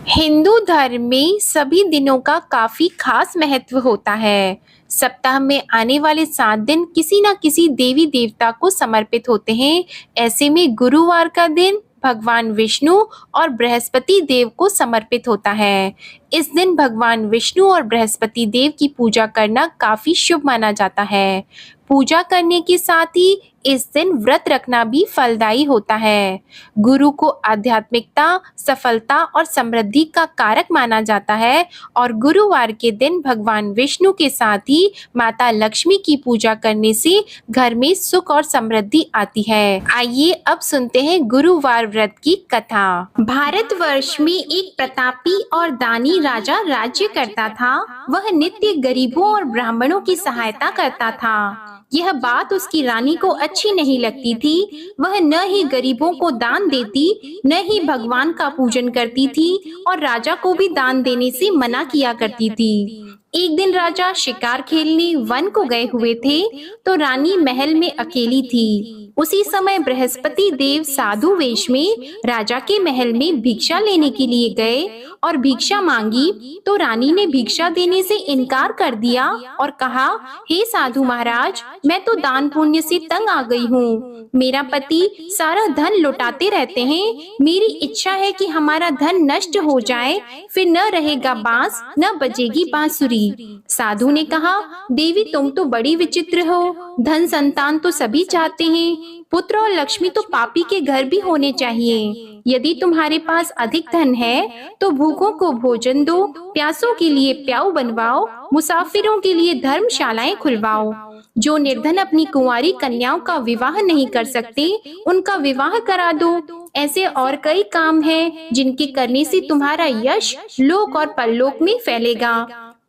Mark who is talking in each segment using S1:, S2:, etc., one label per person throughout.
S1: हिंदू धर्म में सभी दिनों का काफी खास महत्व होता है। सप्ताह में आने वाले 7 दिन किसी न किसी देवी देवता को समर्पित होते हैं। ऐसे में गुरुवार का दिन भगवान विष्णु और बृहस्पति देव को समर्पित होता है। इस दिन भगवान विष्णु और बृहस्पति देव की पूजा करना काफी शुभ माना जाता है। पूजा करने के साथ ही इस दिन व्रत रखना भी फलदायी होता है। गुरु को आध्यात्मिकता, सफलता और समृद्धि का कारक माना जाता है और गुरुवार के दिन भगवान विष्णु के साथ ही माता लक्ष्मी की पूजा करने से घर में सुख और समृद्धि आती है। आइए अब सुनते हैं गुरुवार व्रत की कथा। भारतवर्ष में एक प्रतापी और दानी राजा राज्य करता था। वह नित्य गरीबों और ब्राह्मणों की सहायता करता था। यह बात उसकी रानी को अच्छी नहीं लगती थी। वह न ही गरीबों को दान देती, न ही भगवान का पूजन करती थी और राजा को भी दान देने से मना किया करती थी। एक दिन राजा शिकार खेलने वन को गए हुए थे, तो रानी महल में अकेली थी। उसी समय बृहस्पति देव साधु वेश में राजा के महल में भिक्षा लेने के लिए गए और भिक्षा मांगी, तो रानी ने भिक्षा देने से इनकार कर दिया और कहा, हे साधु महाराज, मैं तो दान पुण्य से तंग आ गई हूँ। मेरा पति सारा धन लुटाते रहते हैं। मेरी इच्छा है कि हमारा धन नष्ट हो जाए, फिर न रहेगा बांस, न बजेगी बांसुरी। साधु ने कहा, देवी तुम तो बड़ी विचित्र हो। धन संतान तो सभी चाहते हैं, पुत्र और लक्ष्मी तो पापी के घर भी होने चाहिए। यदि तुम्हारे पास अधिक धन है तो भूखों को भोजन दो, प्यासों के लिए प्याऊ बनवाओ, मुसाफिरों के लिए धर्मशालाएं खुलवाओ। जो निर्धन अपनी कुंवारी कन्याओं का विवाह नहीं कर सकते, उनका विवाह करा दो। ऐसे और कई काम हैं जिनके करने से तुम्हारा यश लोक और परलोक में फैलेगा।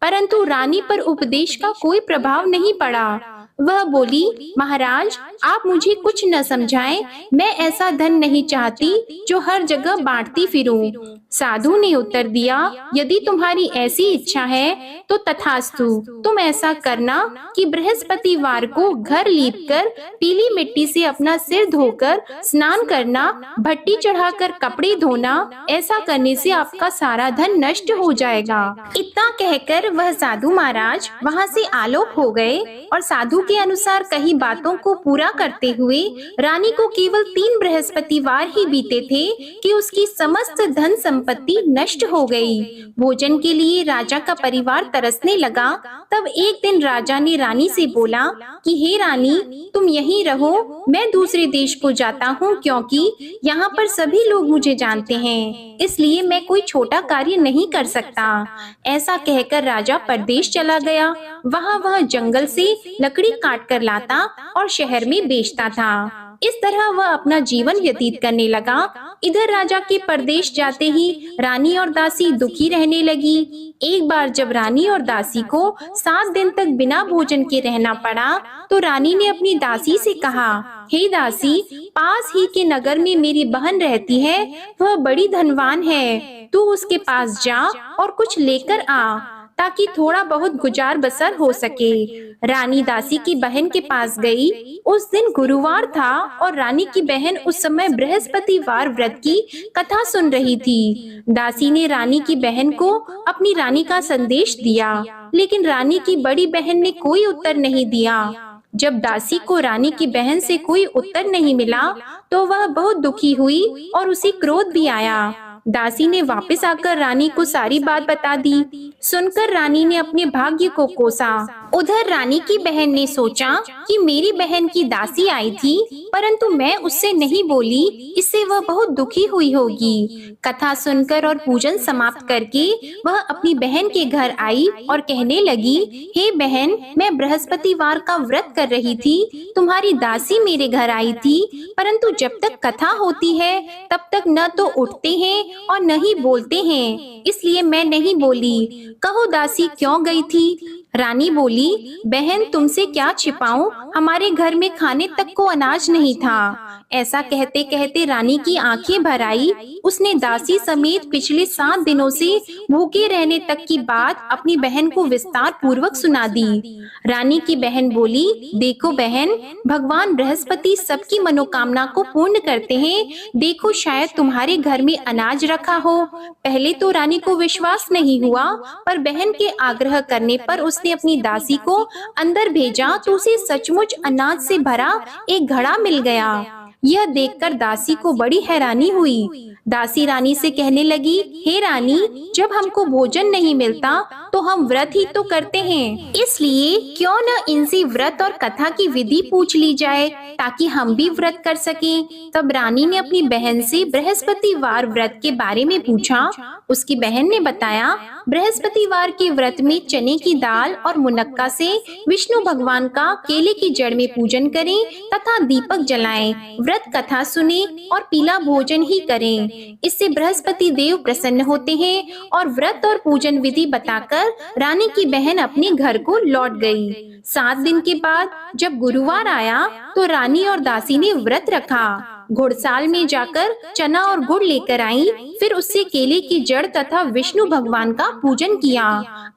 S1: परंतु रानी पर उपदेश का कोई प्रभाव नहीं पड़ा। वह बोली, महाराज आप मुझे कुछ न समझाएं, मैं ऐसा धन नहीं चाहती जो हर जगह बांटती फिरूं। साधु ने उत्तर दिया, यदि तुम्हारी ऐसी इच्छा है तो तथास्तु। तुम ऐसा करना कि बृहस्पतिवार को घर लीपकर पीली मिट्टी से अपना सिर धोकर स्नान करना, भट्टी चढ़ाकर कपड़े धोना। ऐसा करने से आपका सारा धन नष्ट हो जाएगा। इतना कहकर वह साधु महाराज वहाँ से आलोक हो गए और साधु के अनुसार कही बातों को पूरा करते हुए रानी को केवल 3 बृहस्पतिवार ही बीते थे कि उसकी समस्त धन संपत्ति नष्ट हो गई। भोजन के लिए राजा का परिवार तरसने लगा। तब एक दिन राजा ने रानी से बोला कि हे रानी, तुम यहीं रहो, मैं दूसरे देश को जाता हूँ, क्योंकि यहाँ पर सभी लोग मुझे जानते हैं, इसलिए मैं कोई छोटा कार्य नहीं कर सकता। ऐसा कहकर राजा परदेश चला गया। वहाँ वह जंगल से लकड़ी काट कर लाता और शहर में बेचता था। इस तरह वह अपना जीवन व्यतीत करने लगा। इधर राजा के परदेश जाते ही रानी और दासी दुखी रहने लगी। एक बार जब रानी और दासी को 7 दिन तक बिना भोजन के रहना पड़ा, तो रानी ने अपनी दासी से कहा, हे दासी, पास ही के नगर में मेरी बहन रहती है, वह बड़ी धनवान है। तू उसके पास जा और कुछ लेकर आ, ताकि थोड़ा बहुत गुजार बसर हो सके। रानी दासी की बहन के पास गई। उस दिन गुरुवार था और रानी की बहन उस समय बृहस्पतिवार व्रत की कथा सुन रही थी। दासी ने रानी की बहन को अपनी रानी का संदेश दिया, लेकिन रानी की बड़ी बहन ने कोई उत्तर नहीं दिया। जब दासी को रानी की बहन से कोई उत्तर नहीं मिला, तो वह बहुत दुखी हुई और उसे क्रोध भी आया। दासी ने वापस आकर रानी को सारी बात बता दी। सुनकर रानी ने अपने भाग्य को कोसा। उधर रानी की बहन ने सोचा कि मेरी बहन की दासी आई थी, परंतु मैं उससे नहीं बोली, इससे वह बहुत दुखी हुई होगी। कथा सुनकर और पूजन समाप्त करके वह अपनी बहन के घर आई और कहने लगी, हे बहन, मैं बृहस्पतिवार का व्रत कर रही थी, तुम्हारी दासी मेरे घर आई थी, परंतु जब तक कथा होती है तब तक न तो उठते हैं और न ही बोलते हैं, इसलिए मैं नहीं बोली। कहो दासी क्यों गई थी? रानी बोली, बहन तुमसे क्या छिपाऊं, हमारे घर में खाने तक को अनाज नहीं था। ऐसा कहते कहते रानी की आंखें भर आई। उसने दासी समेत पिछले 7 दिनों से भूखे रहने तक की बात अपनी बहन को विस्तार पूर्वक सुना दी। रानी की बहन बोली, देखो बहन, भगवान बृहस्पति सबकी मनोकामना को पूर्ण करते हैं। देखो शायद तुम्हारे घर में अनाज रखा हो। पहले तो रानी को विश्वास नहीं हुआ, पर बहन के आग्रह करने पर उसने अपनी दासी को अंदर भेजा तो उसे सचमुच अनाज से भरा एक घड़ा मिल गया। यह देखकर दासी को बड़ी हैरानी हुई। दासी रानी से कहने लगी, हे रानी, जब हमको भोजन नहीं मिलता तो हम व्रत ही तो करते हैं, इसलिए क्यों न इनसे व्रत और कथा की विधि पूछ ली जाए ताकि हम भी व्रत कर सकें। तब रानी ने अपनी बहन से बृहस्पतिवार व्रत के बारे में पूछा। उसकी बहन ने बताया, बृहस्पतिवार के व्रत में चने की दाल और मुनक्का से विष्णु भगवान का केले की जड़ में पूजन करें तथा दीपक जलाएं, व्रत कथा सुने और पीला भोजन ही करें। इससे बृहस्पति देव प्रसन्न होते हैं। और व्रत और पूजन विधि बताकर रानी की बहन अपने घर को लौट गई। 7 दिन के बाद जब गुरुवार आया तो रानी और दासी ने व्रत रखा। घुड़साल में जाकर चना और गुड़ लेकर आई, फिर उससे केले की जड़ तथा विष्णु भगवान का पूजन किया।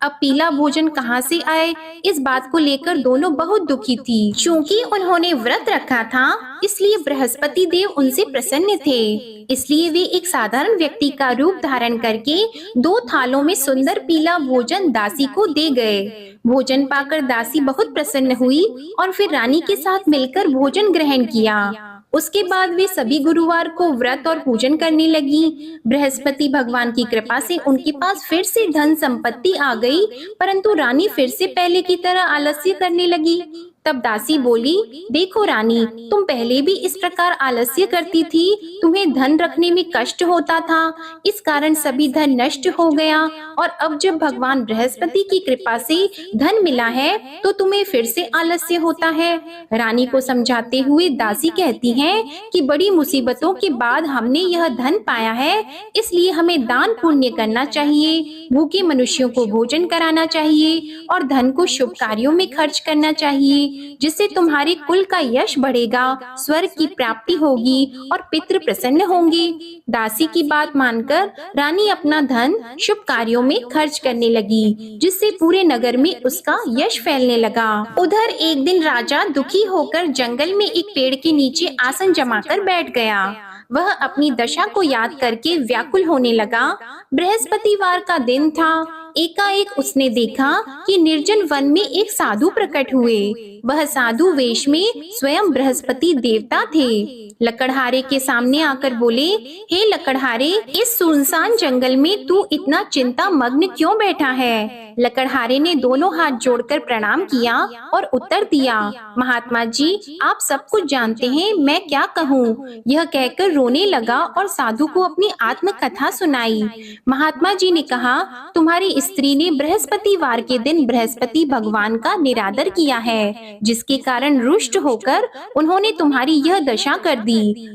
S1: अब पीला भोजन कहाँ से आए, इस बात को लेकर दोनों बहुत दुखी थी। चूँकि उन्होंने व्रत रखा था, इसलिए बृहस्पति देव उनसे प्रसन्न थे। इसलिए वे एक साधारण व्यक्ति का रूप धारण करके 2 थालों में सुंदर पीला भोजन दासी को दे गए। भोजन पाकर दासी बहुत प्रसन्न हुई और फिर रानी के साथ मिलकर भोजन ग्रहण किया। उसके बाद वे सभी गुरुवार को व्रत और पूजन करने लगी। बृहस्पति भगवान की कृपा से उनके पास फिर से धन संपत्ति आ गई, परंतु रानी फिर से पहले की तरह आलस्य करने लगी। तब दासी बोली, देखो रानी, तुम पहले भी इस प्रकार आलस्य करती थी, तुम्हें धन रखने में कष्ट होता था, इस कारण सभी धन नष्ट हो गया, और अब जब भगवान बृहस्पति की कृपा से धन मिला है तो तुम्हें फिर से आलस्य होता है। रानी को समझाते हुए दासी कहती हैं कि बड़ी मुसीबतों के बाद हमने यह धन पाया है, इसलिए हमें दान पुण्य करना चाहिए, भूखे मनुष्यों को भोजन कराना चाहिए और धन को शुभ कार्यों में खर्च करना चाहिए, जिससे तुम्हारे कुल का यश बढ़ेगा, स्वर्ग की प्राप्ति होगी और पितृ प्रसन्न होंगे। दासी की बात मानकर रानी अपना धन शुभ कार्यों में खर्च करने लगी, जिससे पूरे नगर में उसका यश फैलने लगा। उधर एक दिन राजा दुखी होकर जंगल में एक पेड़ के नीचे आसन जमाकर बैठ गया। वह अपनी दशा को याद करके व्याकुल होने लगा। बृहस्पतिवार का दिन था। एकाएक उसने देखा कि निर्जन वन में एक साधु प्रकट हुए। वह साधु वेश में स्वयं बृहस्पति देवता थे। लकड़हारे के सामने आकर बोले, हे लकड़हारे, इस सुनसान जंगल में तू इतना चिंता मग्न क्यों बैठा है? लकड़हारे ने दोनों हाथ जोड़कर प्रणाम किया और उत्तर दिया, महात्मा जी, आप सब कुछ जानते हैं, मैं क्या कहूँ। यह कहकर रोने लगा और साधु को अपनी आत्म कथा सुनाई। महात्मा जी ने कहा, तुम्हारी स्त्री ने बृहस्पतिवार के दिन बृहस्पति भगवान का निरादर किया है, जिसके कारण रुष्ट होकर उन्होंने तुम्हारी यह दशा कर दी।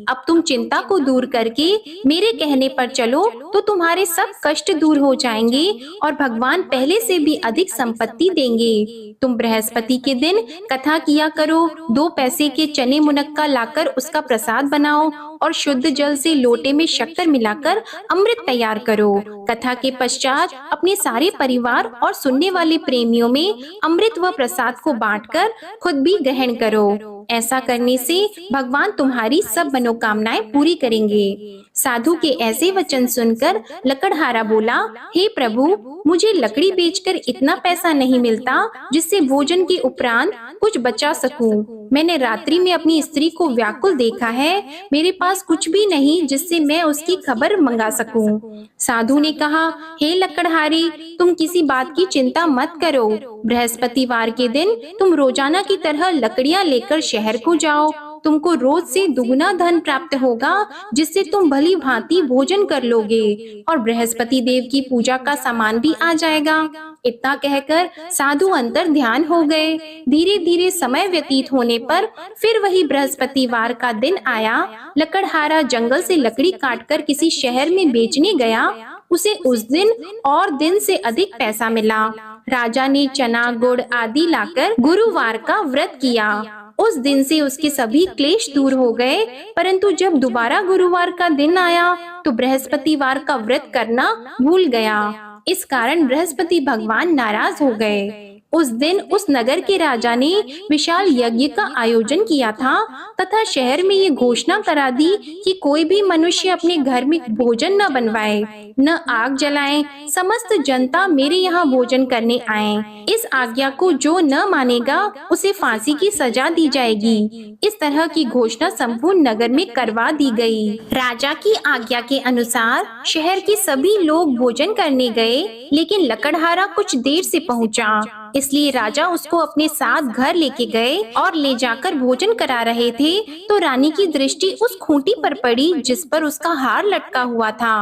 S1: अब तुम चिंता को दूर करके मेरे कहने पर चलो तो तुम्हारे सब कष्ट दूर हो जाएंगे और भगवान पहले से भी अधिक संपत्ति देंगे। तुम बृहस्पति के दिन कथा किया करो, 2 पैसे के चने मुनक्का लाकर उसका प्रसाद बनाओ और शुद्ध जल से लोटे में शक्कर मिलाकर अमृत तैयार करो। कथा के पश्चात अपने सारे परिवार और सुनने वाले प्रेमियों में अमृत व प्रसाद को बांटकर खुद भी ग्रहण करो। ऐसा करने से भगवान तुम्हारी सब मनोकामनाएं पूरी करेंगे। साधु के ऐसे वचन सुनकर लकड़हारा बोला, हे प्रभु, मुझे लकड़ी बेचकर इतना पैसा नहीं मिलता जिससे भोजन के उपरांत कुछ बचा सकूं। मैंने रात्रि में अपनी स्त्री को व्याकुल देखा है, मेरे पास कुछ भी नहीं जिससे मैं उसकी खबर मंगा सकूं। साधु ने कहा, हे लकड़हारी, तुम किसी बात की चिंता मत करो। बृहस्पतिवार के दिन तुम रोजाना की तरह लकड़ियां लेकर शहर को जाओ। तुमको रोज से दुगना धन प्राप्त होगा, जिससे तुम भली भांति भोजन कर लोगे और बृहस्पति देव की पूजा का सामान भी आ जाएगा। इतना कहकर साधु अंतर ध्यान हो गए। धीरे धीरे समय व्यतीत होने पर फिर वही बृहस्पतिवार का दिन आया। लकड़हारा जंगल से लकड़ी काटकर किसी शहर में बेचने गया। उसे उस दिन और दिन से अधिक पैसा मिला। राजा ने चना गुड़ आदि लाकर गुरुवार का व्रत किया। उस दिन से उसके सभी क्लेश दूर हो गए। परंतु जब दोबारा गुरुवार का दिन आया तो बृहस्पतिवार का व्रत करना भूल गया। इस कारण बृहस्पति भगवान नाराज हो गए। उस दिन उस नगर के राजा ने विशाल यज्ञ का आयोजन किया था तथा शहर में ये घोषणा करा दी कि कोई भी मनुष्य अपने घर में भोजन न बनवाए, न आग जलाए। समस्त जनता मेरे यहाँ भोजन करने आए। इस आज्ञा को जो न मानेगा उसे फांसी की सजा दी जाएगी। इस तरह की घोषणा संपूर्ण नगर में करवा दी गई। राजा की आज्ञा के अनुसार शहर के सभी लोग भोजन करने गए, लेकिन लकड़हारा कुछ देर से पहुंचा। इसलिए राजा उसको अपने साथ घर लेके गए और ले जाकर भोजन करा रहे थे तो रानी की दृष्टि उस खूंटी पर पड़ी जिस पर उसका हार लटका हुआ था।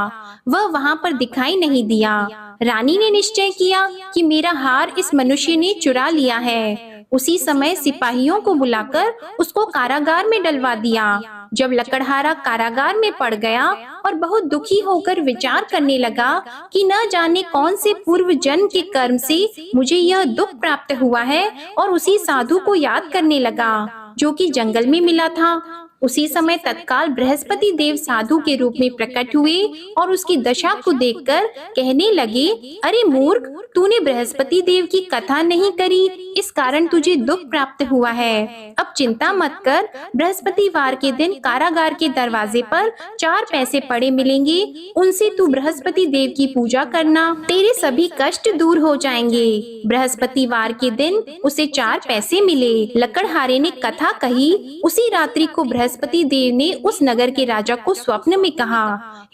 S1: वह वहां पर दिखाई नहीं दिया। रानी ने निश्चय किया कि मेरा हार इस मनुष्य ने चुरा लिया है। उसी समय सिपाहियों को बुलाकर उसको कारागार में डलवा दिया। जब लकड़हारा कारागार में पड़ गया और बहुत दुखी होकर विचार करने लगा कि न जाने कौन से पूर्व जन्म के कर्म से मुझे यह दुख प्राप्त हुआ है, और उसी साधु को याद करने लगा जो कि जंगल में मिला था। उसी समय तत्काल बृहस्पति देव साधु के रूप में प्रकट हुए और उसकी दशा को देखकर कहने लगे, अरे मूर्ख, तूने बृहस्पति देव की कथा नहीं करी, इस कारण तुझे दुख प्राप्त हुआ है। अब चिंता मत कर, बृहस्पतिवार के दिन कारागार के दरवाजे पर 4 पैसे पड़े मिलेंगे, उनसे तू बृहस्पति देव की पूजा करना, तेरे सभी कष्ट दूर हो जाएंगे। बृहस्पतिवार के दिन उसे 4 पैसे मिले। लकड़हारे ने कथा कही। उसी रात्रि को बृहस्पति देव ने उस नगर के राजा को स्वप्न में कहा,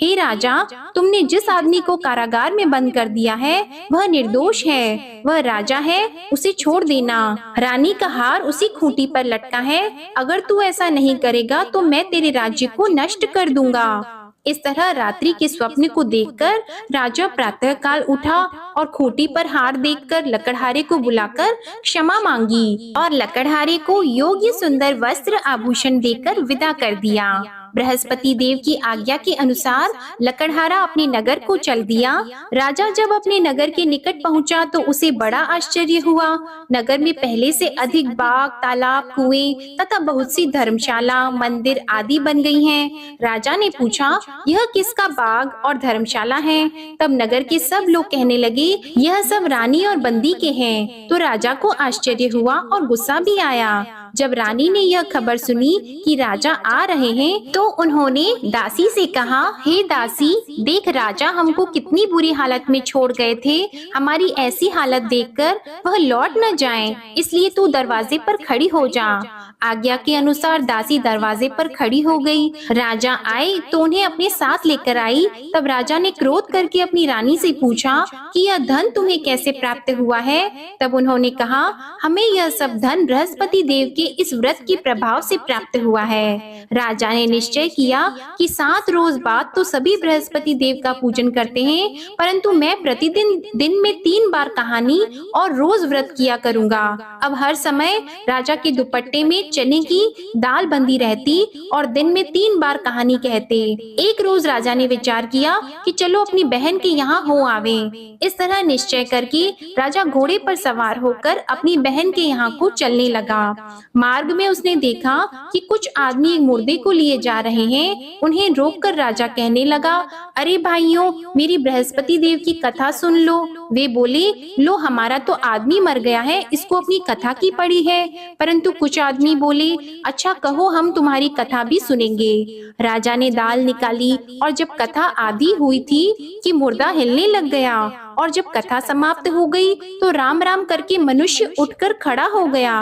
S1: हे राजा, तुमने जिस आदमी को कारागार में बंद कर दिया है वह निर्दोष है, वह राजा है, उसे छोड़ देना। रानी का हार उसी खूंटी पर लटका है। अगर तू ऐसा नहीं करेगा तो मैं तेरे राज्य को नष्ट कर दूंगा। इस तरह रात्रि के स्वप्न को देखकर राजा प्रातः काल उठा और खूंटी पर हार देखकर लकड़हारे को बुलाकर क्षमा मांगी और लकड़हारे को योग्य सुंदर वस्त्र आभूषण देकर विदा कर दिया। बृहस्पति देव की आज्ञा के अनुसार लकड़हारा अपने नगर को चल दिया। राजा जब अपने नगर के निकट पहुंचा तो उसे बड़ा आश्चर्य हुआ। नगर में पहले से अधिक बाग, तालाब, कुएं तथा बहुत सी धर्मशाला, मंदिर आदि बन गई हैं। राजा ने पूछा, यह किसका बाग और धर्मशाला है? तब नगर के सब लोग कहने लगे, यह सब रानी और बंदी के हैं। तो राजा को आश्चर्य हुआ और गुस्सा भी आया। जब रानी ने यह खबर सुनी कि राजा आ रहे हैं तो उन्होंने दासी से कहा, हे दासी, देख राजा हमको कितनी बुरी हालत में छोड़ गए थे। हमारी ऐसी हालत देखकर वह लौट न जाएं, इसलिए तू दरवाजे पर खड़ी हो जा। आज्ञा के अनुसार दासी दरवाजे पर खड़ी हो गई। राजा आए तो उन्हें अपने साथ लेकर आई। तब राजा ने क्रोध करके अपनी रानी से पूछा कि यह धन तुम्हें कैसे प्राप्त हुआ है? तब उन्होंने कहा, हमें यह सब धन बृहस्पति देव के इस व्रत के प्रभाव से प्राप्त हुआ है। राजा ने निश्चय किया कि 7 रोज बाद तो सभी बृहस्पति देव का पूजन करते हैं, परंतु मैं प्रतिदिन दिन में 3 बार कहानी और रोज व्रत किया करूंगा। अब हर समय राजा के दुपट्टे में चने की दाल बंदी रहती और दिन में 3 बार कहानी कहते। एक रोज राजा ने विचार किया कि चलो अपनी बहन के यहाँ हो आवे। इस तरह निश्चय करके राजा घोड़े पर सवार होकर अपनी बहन के यहाँ को चलने लगा। मार्ग में उसने देखा कि कुछ आदमी एक मुर्दे को लिए जा रहे हैं। उन्हें रोककर राजा कहने लगा, अरे भाइयों, मेरी बृहस्पति देव की कथा सुन लो। वे बोले, लो हमारा तो आदमी मर गया है, इसको अपनी कथा की पड़ी है। परंतु कुछ आदमी बोले, अच्छा कहो, हम तुम्हारी कथा भी सुनेंगे। राजा ने दाल निकाली और जब कथा आधी हुई थी कि मुर्दा हिलने लग गया, और जब कथा समाप्त हो गई तो राम राम करके मनुष्य उठकर खड़ा हो गया।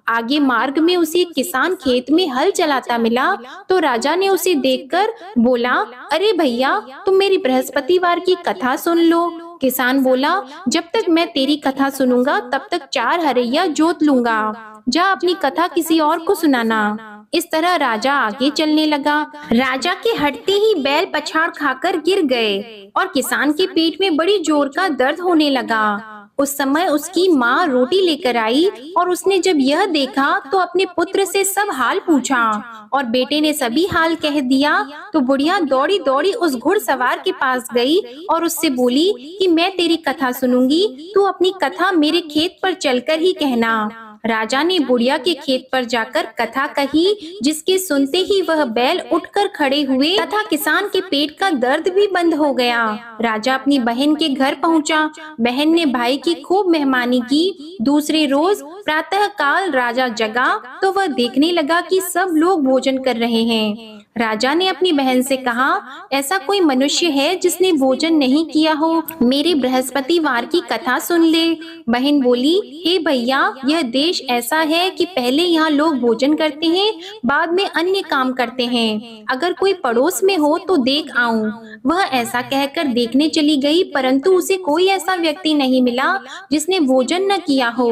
S1: आगे मार्ग में उसे एक किसान खेत में हल चलाता मिला तो राजा ने उसे देखकर बोला, अरे भैया, तुम मेरी बृहस्पतिवार की कथा सुन लो। किसान बोला, जब तक मैं तेरी कथा सुनूंगा तब तक 4 हरैया जोत लूंगा। जा अपनी कथा किसी और को सुनाना। इस तरह राजा आगे चलने लगा। राजा के हटते ही बैल पछाड़ खाकर गिर गए और किसान के पेट में बड़ी जोर का दर्द होने लगा। उस समय उसकी माँ रोटी लेकर आई और उसने जब यह देखा तो अपने पुत्र से सब हाल पूछा और बेटे ने सभी हाल कह दिया। तो बुढ़िया दौड़ी दौड़ी उस घुड़सवार के पास गई और उससे बोली कि मैं तेरी कथा सुनूंगी, तू अपनी कथा मेरे खेत पर चलकर ही कहना। राजा ने बुढ़िया के खेत पर जाकर कथा कही, जिसके सुनते ही वह बैल उठकर खड़े हुए तथा किसान के पेट का दर्द भी बंद हो गया। राजा अपनी बहन के घर पहुंचा। बहन ने भाई की खूब मेहमानी की। दूसरे रोज प्रातः काल राजा जगा तो वह देखने लगा कि सब लोग भोजन कर रहे हैं। राजा ने अपनी बहन से कहा, ऐसा कोई मनुष्य है जिसने भोजन नहीं किया हो? मेरे बृहस्पतिवार की कथा सुन ले। बहन बोली, हे भैया, यह देश ऐसा है कि पहले यहाँ लोग भोजन करते हैं, बाद में अन्य काम करते हैं। अगर कोई पड़ोस में हो तो देख आऊं। वह ऐसा कहकर देखने चली गई, परंतु उसे कोई ऐसा व्यक्ति नहीं मिला जिसने भोजन न किया हो।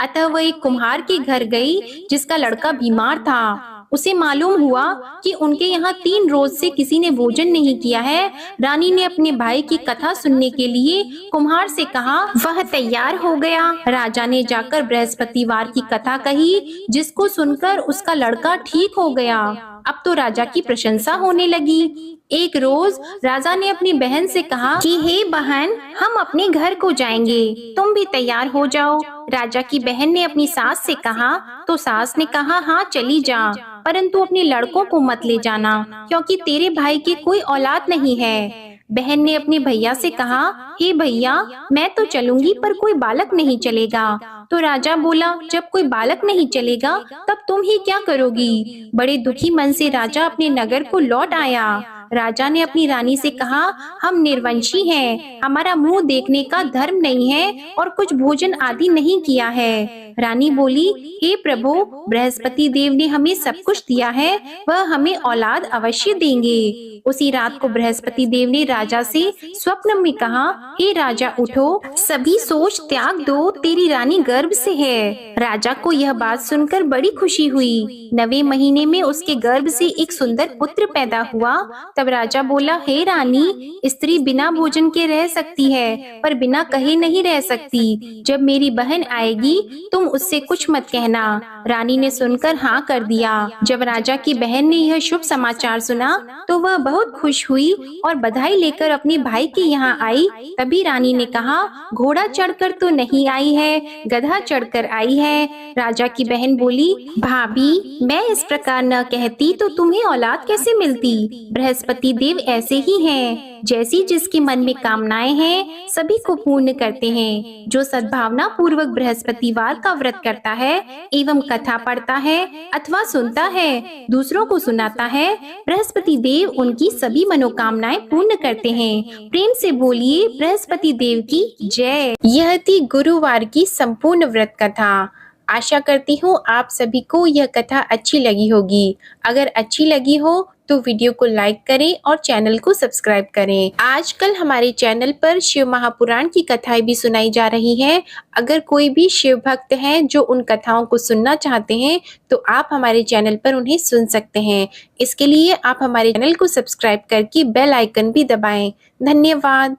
S1: अतः वह एक कुम्हार के घर गई जिसका लड़का बीमार था। उसे मालूम हुआ कि उनके यहाँ 3 रोज से किसी ने भोजन नहीं किया है। रानी ने अपने भाई की कथा सुनने के लिए कुम्हार से कहा। वह तैयार हो गया। राजा ने जाकर बृहस्पतिवार की कथा कही, जिसको सुनकर उसका लड़का ठीक हो गया। अब तो राजा की प्रशंसा होने लगी। एक रोज राजा ने अपनी बहन से कहा कि हे बहन, हम अपने घर को जाएंगे, तुम भी तैयार हो जाओ। राजा की बहन ने अपनी सास से कहा तो सास ने कहा, हाँ चली जा, परंतु अपने लड़कों को मत ले जाना, क्योंकि तेरे भाई की कोई औलाद नहीं है। बहन ने अपने भैया से कहा, हे भैया, मैं तो चलूंगी पर कोई बालक नहीं चलेगा। तो राजा बोला, जब कोई बालक नहीं चलेगा तब तुम ही क्या करोगी? बड़े दुखी मन से राजा अपने नगर को लौट आया। राजा ने अपनी रानी से कहा, हम निर्वंशी हैं, हमारा मुंह देखने का धर्म नहीं है और कुछ भोजन आदि नहीं किया है। रानी बोली, हे प्रभु, बृहस्पति देव ने हमें सब कुछ दिया है, वह हमें औलाद अवश्य देंगे। उसी रात को बृहस्पति देव ने राजा से स्वप्न में कहा, हे राजा उठो, सभी सोच त्याग दो, तेरी रानी गर्भ से है। राजा को यह बात सुनकर बड़ी खुशी हुई। 9वें महीने में उसके गर्भ से एक सुंदर पुत्र पैदा हुआ। तब राजा बोला, हे रानी, स्त्री बिना भोजन के रह सकती है पर बिना कहे नहीं रह सकती। जब मेरी बहन आएगी तुम उससे कुछ मत कहना। रानी ने सुनकर हाँ कर दिया। जब राजा की बहन ने यह शुभ समाचार सुना तो वह बहुत खुश हुई और बधाई लेकर अपने भाई के यहाँ आई। तभी रानी ने कहा, घोड़ा चढ़कर तो नहीं आई है, गधा चढ़कर आई है। राजा की बहन बोली, भाभी, मैं इस प्रकार न कहती तो तुम्हें औलाद कैसे मिलती? बृहस्पति देव ऐसे ही हैं, जैसी जिसके मन में कामनाएं हैं सभी को पूर्ण करते हैं। जो सद्भावना पूर्वक बृहस्पतिवार का व्रत करता है एवं कथा पढ़ता है अथवा सुनता है, दूसरों को सुनाता है, बृहस्पति देव उनकी सभी मनोकामनाएं पूर्ण करते हैं। प्रेम से बोलिए बृहस्पति देव की जय। यह थी गुरुवार की संपूर्ण व्रत कथा। आशा करती हूँ आप सभी को यह कथा अच्छी लगी होगी। अगर अच्छी लगी हो तो वीडियो को लाइक करें और चैनल को सब्सक्राइब करें। आजकल हमारे चैनल पर शिव महापुराण की कथाएं भी सुनाई जा रही हैं। अगर कोई भी शिव भक्त हैं जो उन कथाओं को सुनना चाहते हैं तो आप हमारे चैनल पर उन्हें सुन सकते हैं। इसके लिए आप हमारे चैनल को सब्सक्राइब करके बेल आइकन भी दबाएं। धन्यवाद।